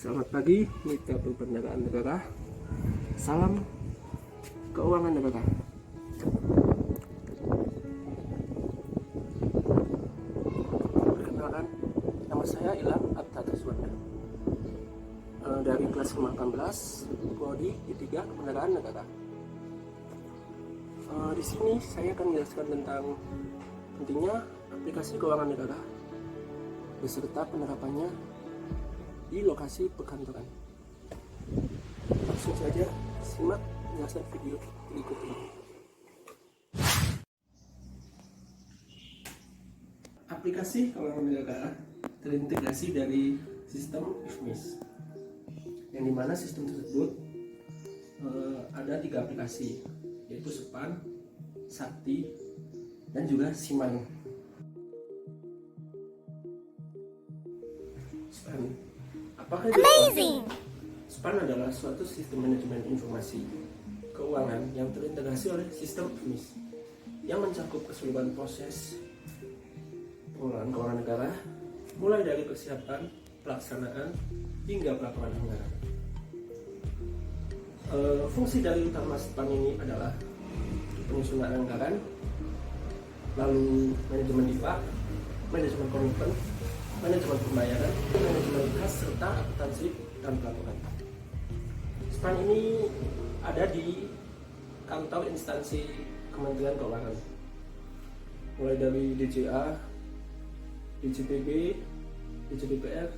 Selamat pagi, mitra perbendaharaan negara. Salam keuangan negara. Perkenalkan, nama saya Ilham Atta-Taswanda dari kelas 18 Prodi D3 Kependaharaan Negara. Di sini saya akan menjelaskan tentang pentingnya aplikasi keuangan negara beserta penerapannya di lokasi perkantoran. Langsung saja simak penjelasan video berikut ini. Aplikasi keuangan negara terintegrasi dari sistem IFMIS, yang dimana sistem tersebut ada 3 aplikasi, yaitu SPAN, Sakti, dan juga SIMAN. SPAN, apakah itu? SPAN adalah suatu sistem manajemen informasi keuangan yang terintegrasi oleh sistem IFMIS yang mencakup keseluruhan proses pengelolaan keuangan negara, mulai dari persiapan, pelaksanaan, hingga pelaporan anggaran. Fungsi dari utama SPAN ini adalah penyusunan anggaran, lalu manajemen IPA, manajemen komitmen, manajemen pembayaran, manajemen kas, serta akuntansi dan pelaporan. SPAN ini ada di kantor instansi Kementerian Keuangan, mulai dari DJA, DJPB, DJPR,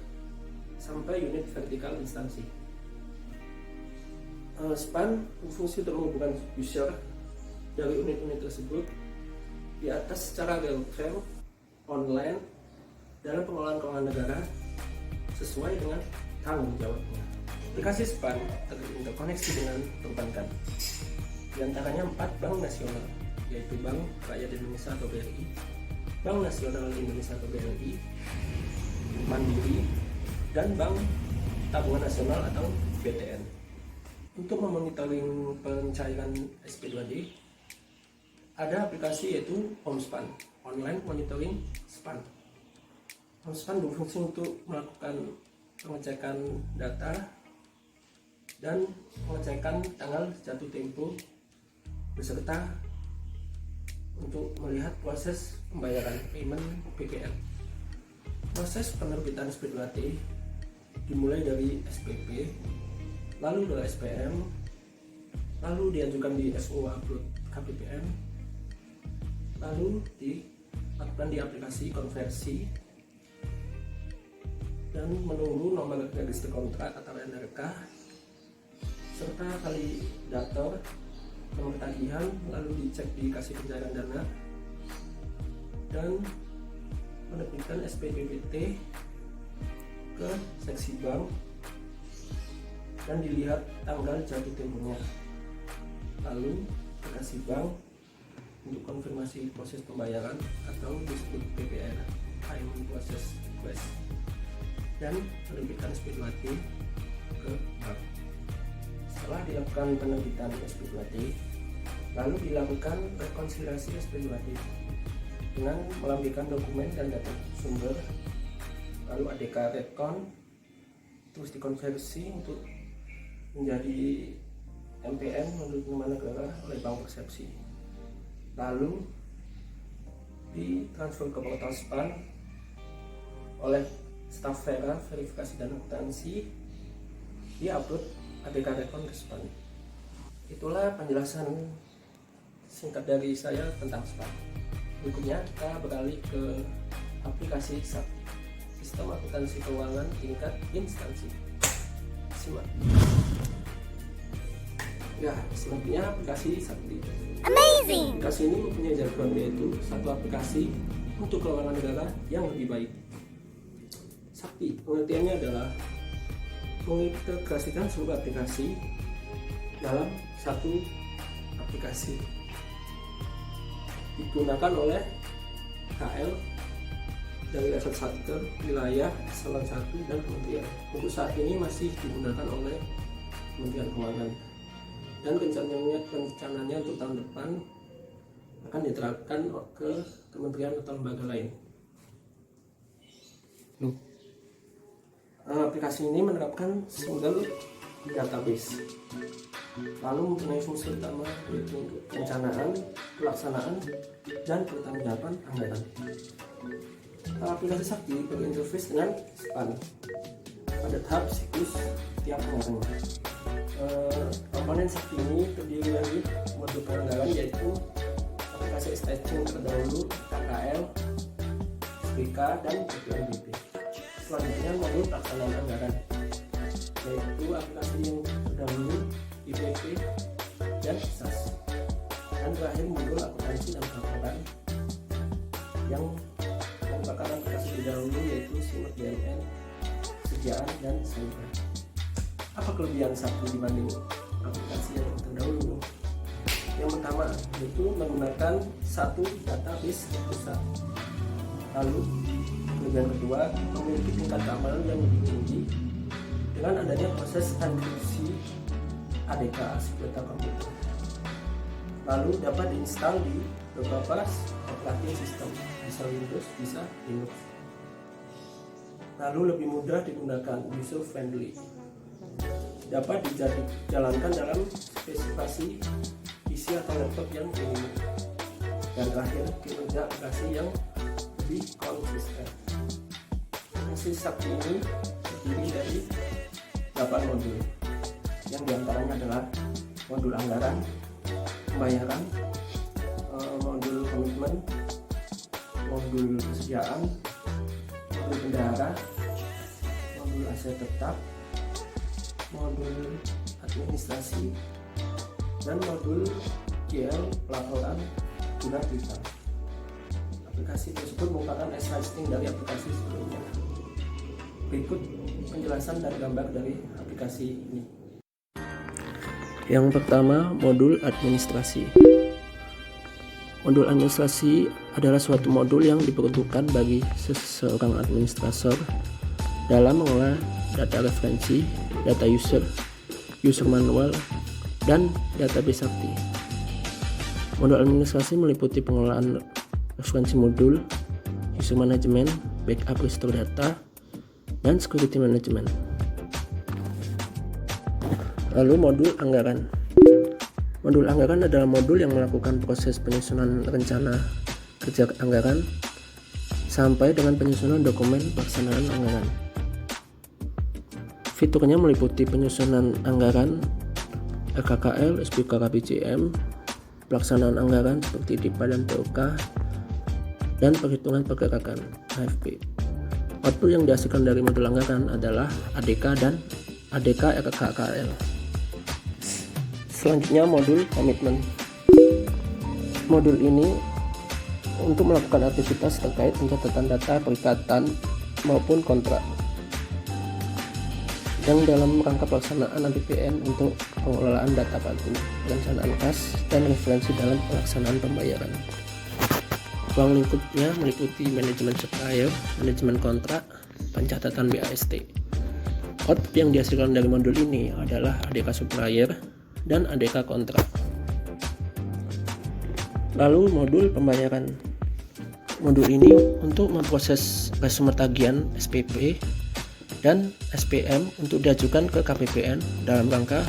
sampai unit vertikal instansi. SPAN berfungsi untuk menghubungkan user dari unit-unit tersebut di atas secara real-time, online, dalam pengelolaan keuangan negara sesuai dengan tanggung jawabnya. Aplikasi SPAN terkoneksi dengan perbankan, di antaranya 4 bank nasional, yaitu Bank Rakyat Indonesia atau BRI, Bank Nasional Indonesia atau BNI, Mandiri, dan Bank Tabungan Nasional atau BTN. Untuk memonitoring pencairan SP2D, ada aplikasi yaitu OMSPAN, Online Monitoring SPAN. OMSPAN berfungsi untuk melakukan pengecekan data dan pengecekan tanggal jatuh tempo beserta untuk melihat proses pembayaran payment PPN. Proses penerbitan SP2T dimulai dari SPP, lalu dari SPM, lalu diajukan di SO upload KPPN, lalu dilakukan di aplikasi konversi dan menunggu nomor register kontrak atau NRK, serta validator nomor tagihan, lalu dicek di kasih pencairan dana dan menerbitkan SPPPT ke seksi bank dan dilihat tanggal jatuh temponya, lalu ke kasih bank untuk konfirmasi proses pembayaran atau disebut PPR, payment process request, dan menerbitkan SP2T ke bank. Setelah dilakukan penerbitan SP2T, lalu dilakukan rekonsiliasi SP2T dengan melampirkan dokumen dan data sumber, lalu ADK Rekon, terus dikonversi untuk menjadi MPN menurut penerimaan negara oleh Bank Persepsi, lalu ditransfer ke portal SPAN oleh staf Vera verifikasi dan akuntansi, diupload ADK Rekon ke SPAN. Itulah penjelasan singkat dari saya tentang SPAN. Berikutnya kita beralih ke aplikasi Sakti, sistem akuntansi keuangan tingkat instansi. Simak. Ya, selanjutnya aplikasi Sakti. Amazing! Aplikasi ini mempunyai jargon, yaitu satu aplikasi untuk keuangan negara yang lebih baik. Sakti, pengertiannya adalah mengintegrasikan seluruh aplikasi dalam satu aplikasi, digunakan oleh KL dari level 1 wilayah, eselon 1, dan kementerian. Untuk saat ini masih digunakan oleh Kementerian Keuangan, dan rencananya untuk tahun depan akan diterapkan ke kementerian atau lembaga lain. Aplikasi ini menerapkan single database, lalu mempunyai fungsi utama yaitu perencanaan, pelaksanaan, dan pertanggungjawaban anggaran. Aplikasi Sakti berinterface dengan SPAN pada tahap siklus tiap anggaran. Komponen Sakti ini terdiri dari modul penganggaran yaitu aplikasi staging terdahulu, KKL, SPK, dan PPNBP. Selanjutnya modul pelaksanaan anggaran yaitu aplikasi yang terdahulu, IPP, dan SAS. Dan terakhir modul akuntansi dan pelaporan yang merupakan aplikasi terdahulu yaitu SIMAK BNN, Sediaan, dan Cyber. Apa kelebihan Sakti dibanding aplikasi yang terdahulu? Yang pertama yaitu menggunakan satu database pusat. Lalu kelebihan kedua, memiliki tingkat keamanan yang lebih tinggi dengan adanya proses enkripsi ADK (arsip data komputer). Lalu dapat diinstal di beberapa operating system, bisa Windows, bisa Linux. Lalu lebih mudah digunakan, user friendly. Dapat dijalankan dalam spesifikasi PC atau laptop yang minimum. Dan terakhir, kinerja aplikasi yang lebih konsisten. Aplikasi Sakti ini terdiri dari 8 modul, yang diantaranya adalah modul anggaran, pembayaran, modul komitmen, modul kesediaan, modul bendahara, modul aset tetap, modul administrasi, dan modul GL pelaporan guna kita. Aplikasi tersebut merupakan existing dari aplikasi sebelumnya. Berikut penjelasan dan gambar dari aplikasi ini. Yang pertama, modul administrasi. Modul administrasi adalah suatu modul yang diperuntukkan bagi seseorang administrator dalam mengolah data referensi, data user manual, dan database Sakti. Modul administrasi meliputi pengelolaan referensi modul, user management, backup restore data, dan security management. Lalu modul anggaran. Modul anggaran adalah modul yang melakukan proses penyusunan rencana kerja anggaran sampai dengan penyusunan dokumen pelaksanaan anggaran. Fiturnya meliputi penyusunan anggaran, RKKL, SPK, KPJM, pelaksanaan anggaran seperti DIPA dan TOK, dan perhitungan pergerakan AFP. Output yang dihasilkan dari modul anggaran adalah ADK dan ADK RKKL. Selanjutnya modul komitmen. Modul ini untuk melakukan aktivitas terkait pencatatan data perikatan maupun kontrak yang dalam rangka pelaksanaan APBN untuk pengelolaan data baku, perencanaan kas, dan referensi dalam pelaksanaan pembayaran. Ruang lingkupnya meliputi manajemen supplier, manajemen kontrak, pencatatan BAST. Output yang dihasilkan dari modul ini adalah ADK supplier dan ADK kontrak. Lalu modul pembayaran. Modul ini untuk memproses resume tagihan SPP dan SPM untuk diajukan ke KPPN dalam rangka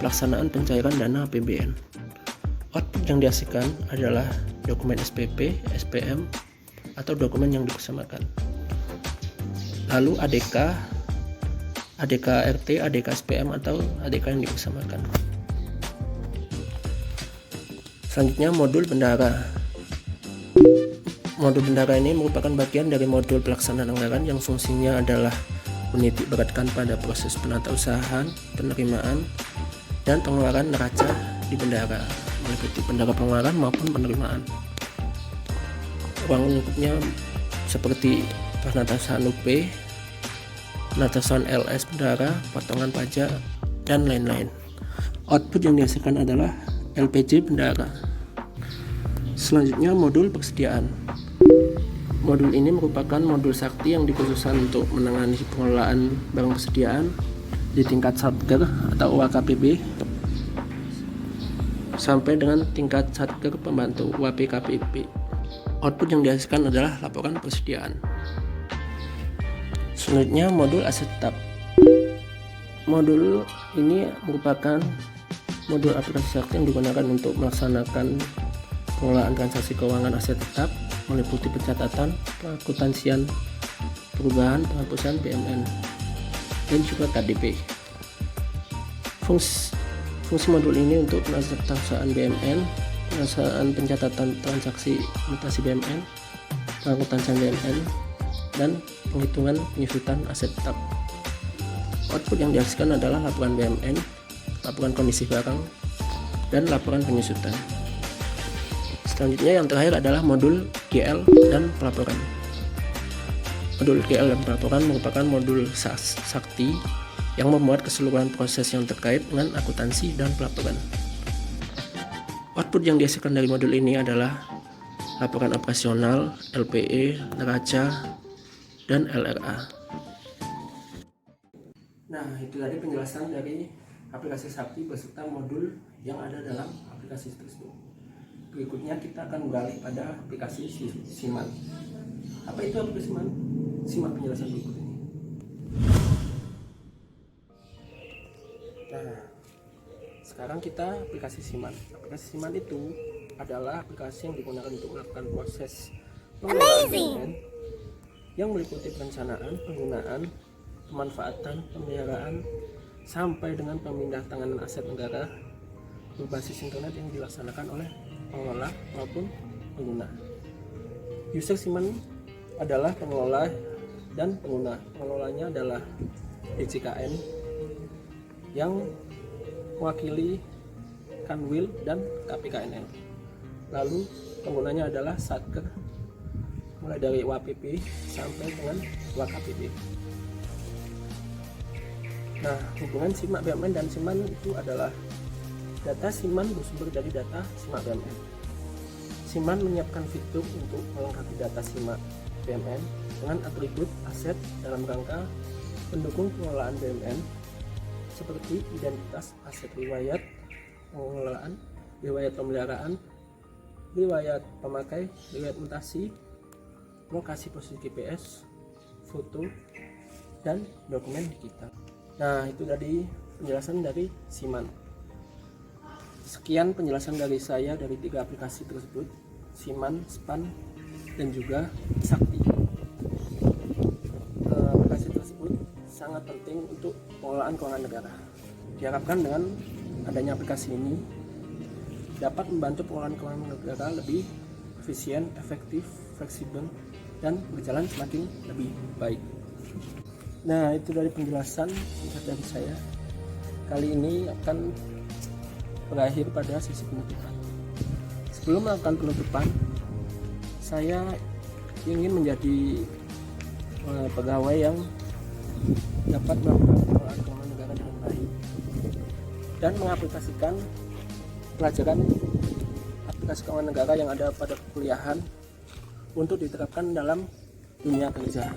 pelaksanaan pencairan dana APBN. Output yang dihasilkan adalah dokumen SPP, SPM, atau dokumen yang dipersamakan. Lalu ADK, ADK RT, ADK SPM, atau ADK yang dipersamakan. Selanjutnya modul bendahara. Modul bendahara ini merupakan bagian dari modul pelaksanaan anggaran yang fungsinya adalah menitik beratkan pada proses penatausahaan, penerimaan, dan pengeluaran neraca di bendahara, meliputi bendahara pengeluaran maupun penerimaan. Ruang lingkupnya seperti penatausahaan UP, penatausahaan LS bendahara, potongan pajak, dan lain-lain. Output yang dihasilkan adalah LPJ bendahara. Selanjutnya modul persediaan. Modul ini merupakan modul Sakti yang dikhususkan untuk menangani pengelolaan barang persediaan di tingkat Satker atau UAKPB sampai dengan tingkat Satker pembantu UAPKPB. Output yang dihasilkan adalah laporan persediaan. Selanjutnya modul aset tetap. Modul ini merupakan modul aplikasi sakti yang digunakan untuk melaksanakan pengelolaan transaksi keuangan aset tetap, meliputi pencatatan, pengakuntansian, perubahan, penghapusan BMN, dan juga KDP. Fungsi modul ini untuk penguasaan BMN, penguasaan pencatatan transaksi mutasi BMN, pengakuntansian BMN, dan penghitungan penyusutan aset tetap. Output yang dihasilkan adalah laporan BMN, laporan kondisi barang, dan laporan penyusutan. Selanjutnya yang terakhir adalah modul GL dan pelaporan. Modul GL dan pelaporan merupakan modul sakti yang memuat keseluruhan proses yang terkait dengan akuntansi dan pelaporan. Output yang dihasilkan dari modul ini adalah laporan operasional, LPE, neraca, dan LRA. Nah, itu tadi penjelasan dari aplikasi sakti beserta modul yang ada dalam aplikasi tersebut. Berikutnya kita akan beralih pada aplikasi Siman. Apa itu aplikasi Siman? Simak penjelasan berikut ini. Nah, sekarang kita aplikasi Siman. Aplikasi Siman itu adalah aplikasi yang digunakan untuk melakukan proses pengelolaan yang meliputi perencanaan, penggunaan, pemanfaatan, pemeliharaan, sampai dengan pemindah tanganan aset negara berbasis internet yang dilaksanakan oleh pengelola maupun pengguna. User Siman adalah pengelola dan pengguna. Pengelolanya adalah DJKN yang mewakili Kanwil dan KPKNL. Lalu penggunanya adalah Satker, mulai dari WAPP sampai dengan WKPP. Nah, hubungan Simak BMN dan Siman itu adalah data Siman bersumber dari data Simak BMN. Siman menyiapkan fitur untuk melengkapi data Simak BMN dengan atribut aset dalam rangka pendukung pengelolaan BMN seperti identitas aset, riwayat pengelolaan, riwayat pemeliharaan, riwayat pemakai, riwayat mutasi, lokasi posisi GPS, foto, dan dokumen digital. Nah, itu tadi penjelasan dari Siman. Sekian penjelasan dari saya dari 3 aplikasi tersebut, Siman, Span, dan juga Sakti. Aplikasi tersebut sangat penting untuk pengelolaan keuangan negara. Diharapkan dengan adanya aplikasi ini dapat membantu pengelolaan keuangan negara lebih efisien, efektif, fleksibel, dan berjalan semakin lebih baik. Nah, itu dari penjelasan singkat dari saya. Kali ini akan berakhir pada sesi penutupan. Sebelum melakukan penutupan, saya ingin menjadi pegawai yang dapat melakukan pengelolaan keuangan negara dengan baik dan mengaplikasikan pelajaran aplikasi keuangan negara yang ada pada kuliahan untuk diterapkan dalam dunia kerja.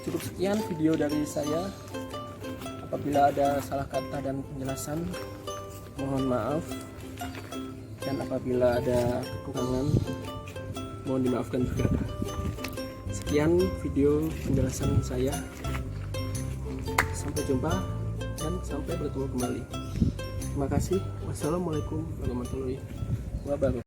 Cukup sekian video dari saya. Apabila ada salah kata dan penjelasan, mohon maaf, dan apabila ada kekurangan, mohon dimaafkan juga. Sekian video penjelasan saya. Sampai jumpa dan sampai bertemu kembali. Terima kasih. Wassalamualaikum warahmatullahi wabarakatuh.